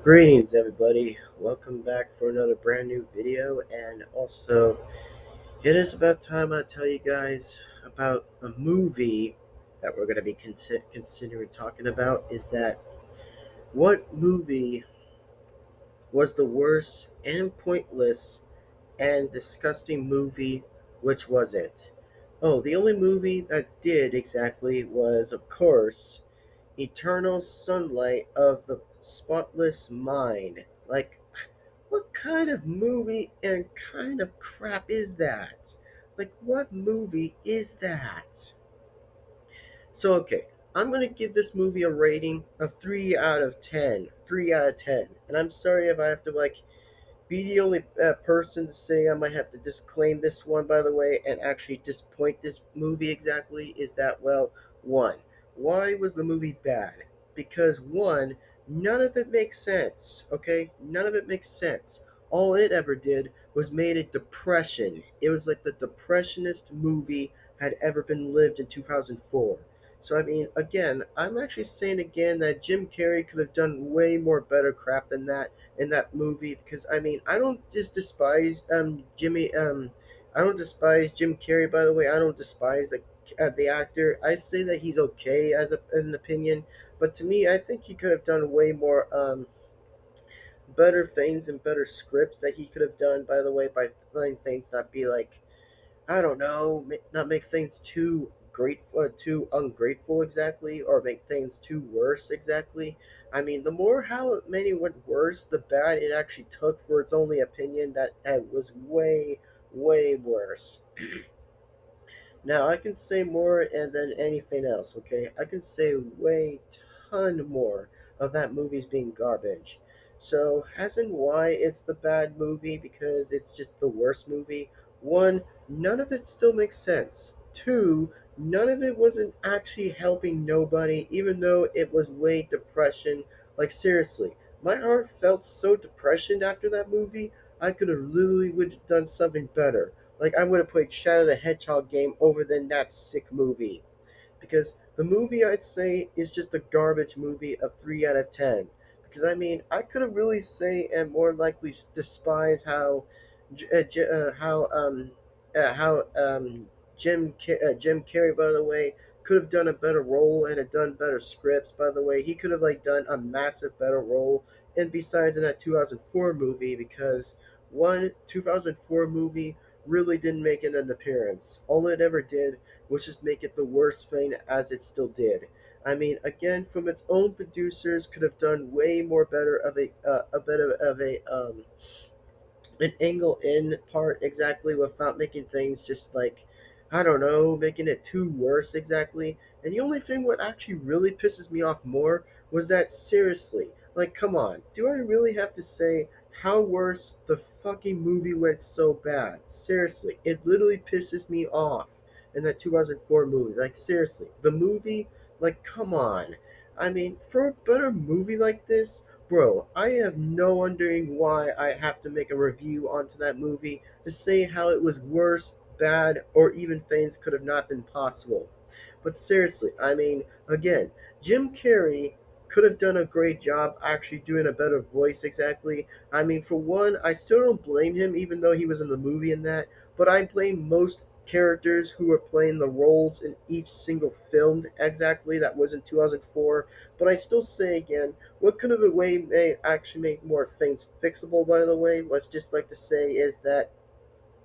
Greetings, everybody. Welcome back for another brand new video. And also, it is about time I tell you guys about a movie that we're going to be considering talking about. Is that what movie was the worst and pointless and disgusting movie? Which was it? Oh, the only movie that did exactly was, of course, Eternal Sunlight of the Spotless Mind. Like, what kind of movie and kind of crap is that? Like, what movie is that? So, okay, I'm going to give this movie a rating of 3 out of 10. 3 out of 10. And I'm sorry if I have to, be the only person to say I might have to disclaim this one, by the way, and actually disappoint this movie exactly is that, well, one, why was the movie bad? Because, one, none of it makes sense, okay? None of it makes sense. All it ever did was made it depression. It was like the depressionist movie had ever been lived in 2004. So, I mean, again, I'm actually saying again that Jim Carrey could have done way more better crap than that in that movie because I mean I don't just despise I don't despise Jim Carrey, by the way. I don't despise the actor. I say that he's okay as an opinion, but to me I think he could have done way more better things and better scripts that he could have done, by the way, by letting things not be like, I don't know, not make things too grateful, too ungrateful exactly, or make things too worse exactly. I mean, the more how many went worse, the bad it actually took for its only opinion that was way, way worse. Now I can say more and than anything else. Okay, I can say way ton more of that movie's being garbage. So as in why it's the bad movie because it's just the worst movie. One, none of it still makes sense. Two, none of it wasn't actually helping nobody, even though it was way depression. Like seriously, my heart felt so depression after that movie. I could have literally would have done something better. Like I would have played Shadow the Hedgehog game over than that sick movie. Because the movie I'd say is just a garbage movie of 3 out of 10. Because I mean, I could have really say and more likely despise how how Jim Carrey, by the way, could have done a better role and had done better scripts, by the way. He could have like done a massive better role and besides in that 2004 movie because one 2004 movie really didn't make it an appearance. All it ever did was just make it the worst thing as it still did. I mean, again, from its own producers, could have done way more better of a better of a an angle in part exactly without making things just like, I don't know, making it too worse exactly. And the only thing what actually really pisses me off more was that seriously, like come on, do I really have to say how worse the fucking movie went so bad? Seriously, it literally pisses me off in that 2004 movie. Like seriously, the movie, like come on. I mean, for a better movie like this, bro, I have no wondering why I have to make a review onto that movie to say how it was worse, bad, or even things could have not been possible. But seriously, I mean, again, Jim Carrey could have done a great job actually doing a better voice exactly. I mean, for one, I still don't blame him even though he was in the movie and that, but I blame most characters who were playing the roles in each single film exactly that was in 2004. But I still say again, what could have a way may actually make more things fixable, by the way, was just like to say is that,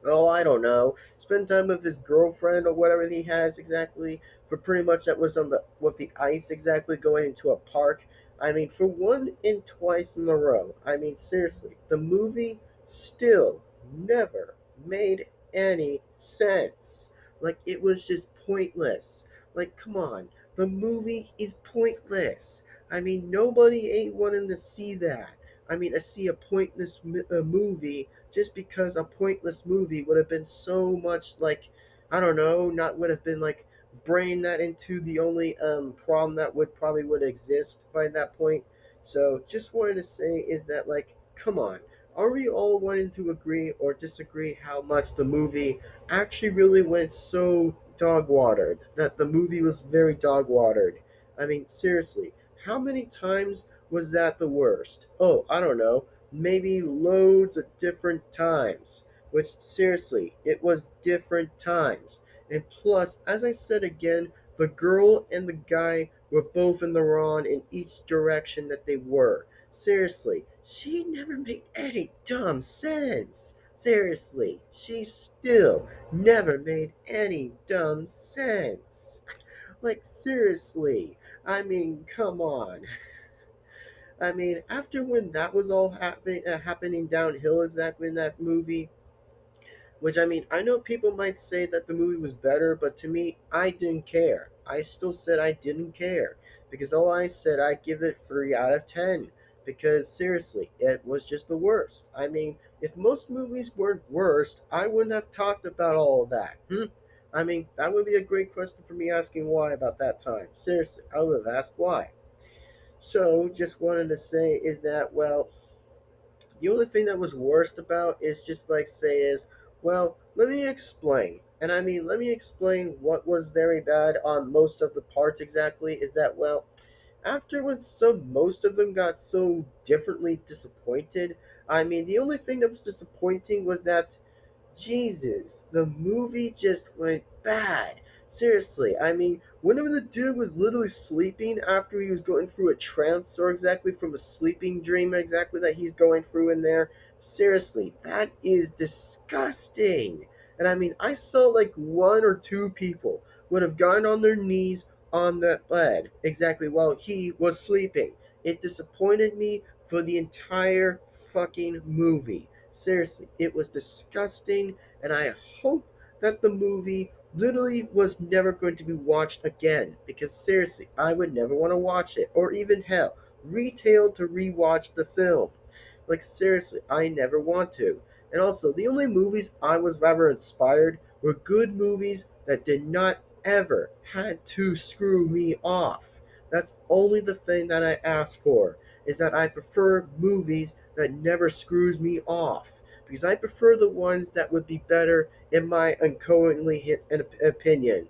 oh, I don't know, spend time with his girlfriend or whatever he has exactly. For pretty much that was on the with the ice exactly going into a park. I mean, for one and twice in a row. I mean, seriously, the movie still never made any sense. Like it was just pointless. Like, come on, the movie is pointless. I mean, nobody ain't wanting to see that. I mean, I see a pointless movie just because a pointless movie would have been so much like, I don't know, not would have been like bringing that into the only problem that would exist by that point. So just wanted to say is that like, come on, are we all wanting to agree or disagree how much the movie actually really went so dog watered, that the movie was very dog watered? I mean, seriously, how many times was that the worst? Oh, I don't know. Maybe loads of different times. Which, seriously, it was different times. And plus, as I said again, the girl and the guy were both in the wrong in each direction that they were. Seriously, she never made any dumb sense. Seriously, she still never made any dumb sense. Like, seriously. I mean, come on. I mean, after when that was all happening downhill exactly in that movie, which I mean, I know people might say that the movie was better, but to me, I didn't care. I still said I didn't care because all I said I give it 3 out of 10 because seriously, it was just the worst. I mean, if most movies weren't worst, I wouldn't have talked about all of that. I mean, that would be a great question for me asking why about that time. Seriously, I would have asked why. So, just wanted to say is that, well, the only thing that was worst about is just like say is, well, let me explain. And I mean, let me explain what was very bad on most of the parts exactly is that, well, after when most of them got so differently disappointed, I mean, the only thing that was disappointing was that Jesus, the movie just went bad. Seriously, I mean, whenever the dude was literally sleeping after he was going through a trance or exactly from a sleeping dream, exactly that he's going through in there, seriously, that is disgusting. And I mean, I saw like 1 or 2 people would have gone on their knees on the bed exactly while he was sleeping. It disappointed me for the entire fucking movie. Seriously, it was disgusting, and I hope that the movie literally was never going to be watched again because seriously, I would never want to watch it or even hell, retail to rewatch the film. Like seriously, I never want to. And also, the only movies I was rather inspired were good movies that did not ever had to screw me off. That's only the thing that I ask for is that I prefer movies that never screws me off because I prefer the ones that would be better in my unknowingly opinion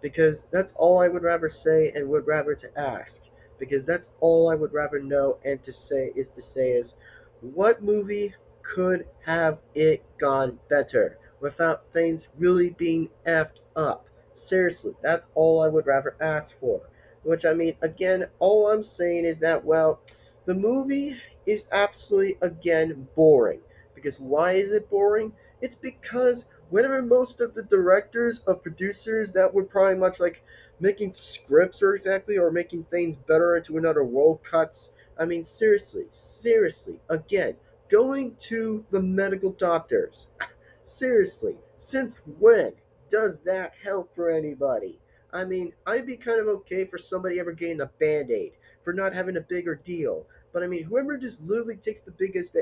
because that's all I would rather say and would rather to ask because that's all I would rather know and to say is what movie could have it gone better without things really being effed up. Seriously, that's all I would rather ask for. Which I mean, again, all I'm saying is that, well, the movie is absolutely, again, boring. Because why is it boring? It's because whenever most of the directors of producers that were probably much like making scripts or exactly or making things better into another world cuts. I mean, seriously, again, going to the medical doctors. Seriously, since when does that help for anybody? I mean, I'd be kind of okay for somebody ever getting a band aid, for not having a bigger deal. But I mean, whoever just literally takes the biggest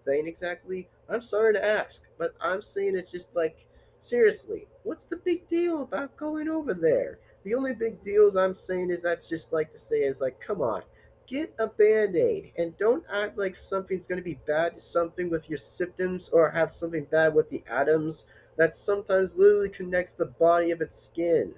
thing exactly, I'm sorry to ask, but I'm saying it's just like, seriously, what's the big deal about going over there? The only big deals I'm saying is that's just like to say is like, come on, get a band-aid and don't act like something's going to be bad to something with your symptoms or have something bad with the atoms that sometimes literally connects the body of its skin.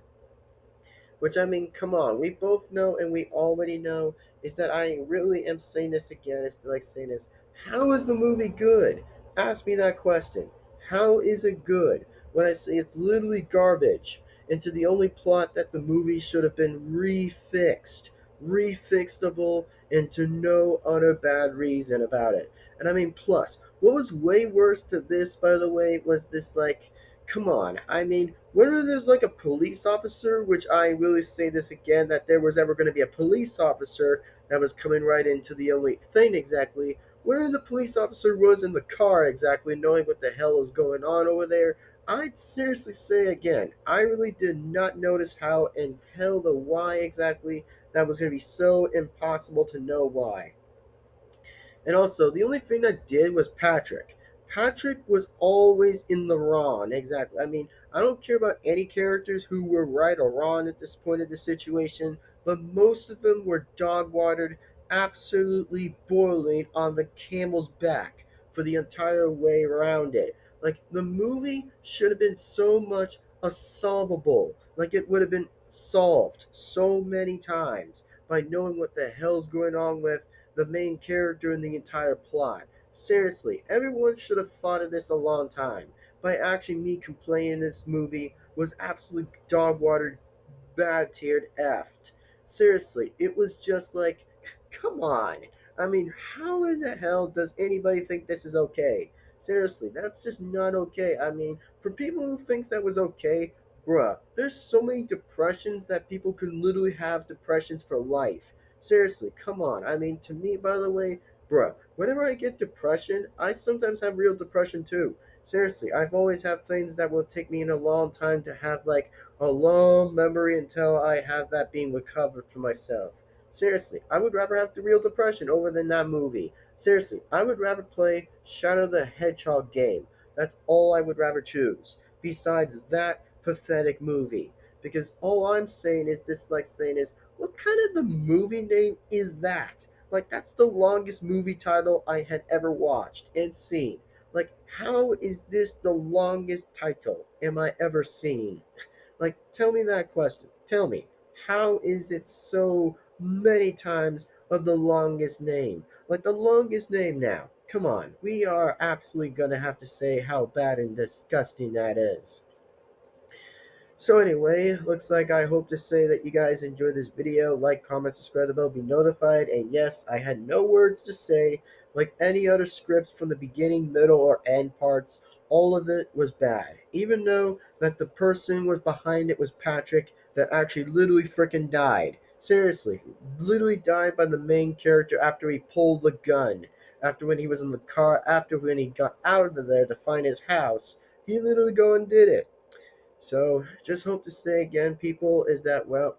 Which I mean, come on, we both know and we already know is that I really am saying this again. It's like saying this. How is the movie good? Ask me that question. How is it good? When I say it's literally garbage into the only plot that the movie should have been refixable, into no other bad reason about it. And I mean, plus, what was way worse to this, by the way, was this like come on. I mean, whenever there's like a police officer, which I really say this again, that there was ever going to be a police officer that was coming right into the only thing exactly, where the police officer was in the car exactly, knowing what the hell is going on over there, I'd seriously say again, I really did not notice how and hell the why exactly that was going to be so impossible to know why. And also, the only thing that did was Patrick. Patrick was always in the wrong. Exactly. I mean, I don't care about any characters who were right or wrong at this point of the situation, but most of them were dog watered, absolutely boiling on the camel's back for the entire way around it. Like, the movie should have been so much a solvable. Like, it would have been solved so many times. by knowing what the hell's going on with the main character and the entire plot. Seriously, everyone should have thought of this a long time. By actually me complaining this movie was absolute dog water bad tiered effed. Seriously, it was just like, come on. I mean, how in the hell does anybody think this is okay? Seriously, that's just not okay. I mean, for people who thinks that was okay, bruh, there's so many depressions that people can literally have depressions for life. Seriously, come on. I mean, to me, by the way, bruh, whenever I get depression, I sometimes have real depression too. Seriously, I've always had things that will take me in a long time to have like a long memory until I have that being recovered for myself. Seriously, I would rather have the real depression over than that movie. Seriously, I would rather play Shadow the Hedgehog game. That's all I would rather choose. Besides that pathetic movie. Because all I'm saying is this like saying is, what kind of the movie name is that? Like that's the longest movie title I had ever watched and seen. Like how is this the longest title am I ever seen? Like, tell me that question. Tell me, how is it so many times of the longest name? Like, the longest name now. Come on, we are absolutely gonna have to say how bad and disgusting that is. So anyway, looks like I hope to say that you guys enjoyed this video. Like, comment, subscribe, the bell, be notified. And yes, I had no words to say. Like any other scripts from the beginning, middle, or end parts, all of it was bad. Even though that the person was behind it was Patrick, that actually literally freaking died. Seriously, literally died by the main character after he pulled the gun. After when he was in the car, after when he got out of there to find his house, he literally go and did it. So just hope to say again, people, is that, well,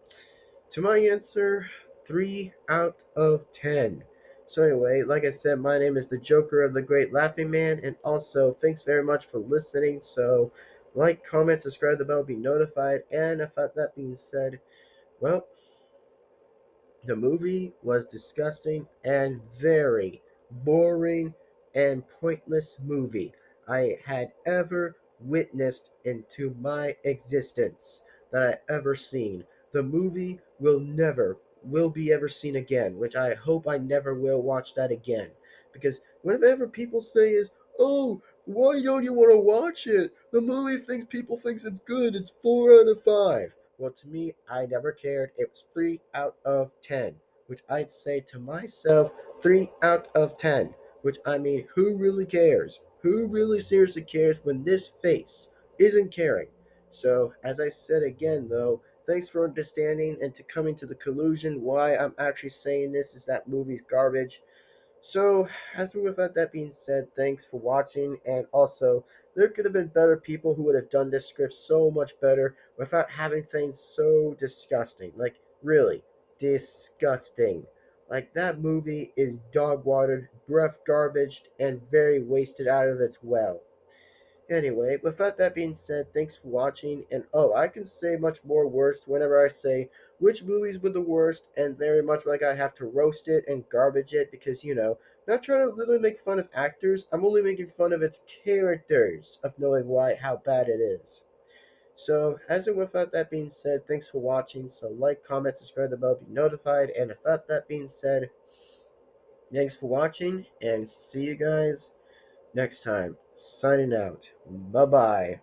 to my answer, 3 out of 10. So anyway, like I said, my name is the Joker of the Great Laughing Man, and also thanks very much for listening. So like, comment, subscribe, the bell, be notified, and if that being said, well, the movie was disgusting and very boring and pointless movie I had ever witnessed into my existence that I ever seen. The movie will be ever seen again, which I hope I never will watch that again. Because whatever people say is, oh, why don't you want to watch it? The movie thinks people thinks it's good. It's 4 out of 5. Well, to me, I never cared. It was 3 out of 10, which I'd say to myself 3 out of 10, which I mean, who really cares? Who really seriously cares when this face isn't caring? So, as I said again, though, thanks for understanding and to coming to the conclusion why I'm actually saying this is that movie's garbage. So, as with that being said, thanks for watching, and also, there could have been better people who would have done this script so much better without having things so disgusting. Like, really, disgusting. Like, that movie is dog watered, breath garbaged, and very wasted out of its well. Anyway, without that being said, thanks for watching. And oh, I can say much more worse whenever I say which movies were the worst, and very much like I have to roast it and garbage it because, not trying to literally make fun of actors, I'm only making fun of its characters of knowing why, how bad it is. So, as and without that being said, thanks for watching. So, like, comment, subscribe, the bell, be notified. And without that being said, thanks for watching, and see you guys next time. Signing out. Bye bye.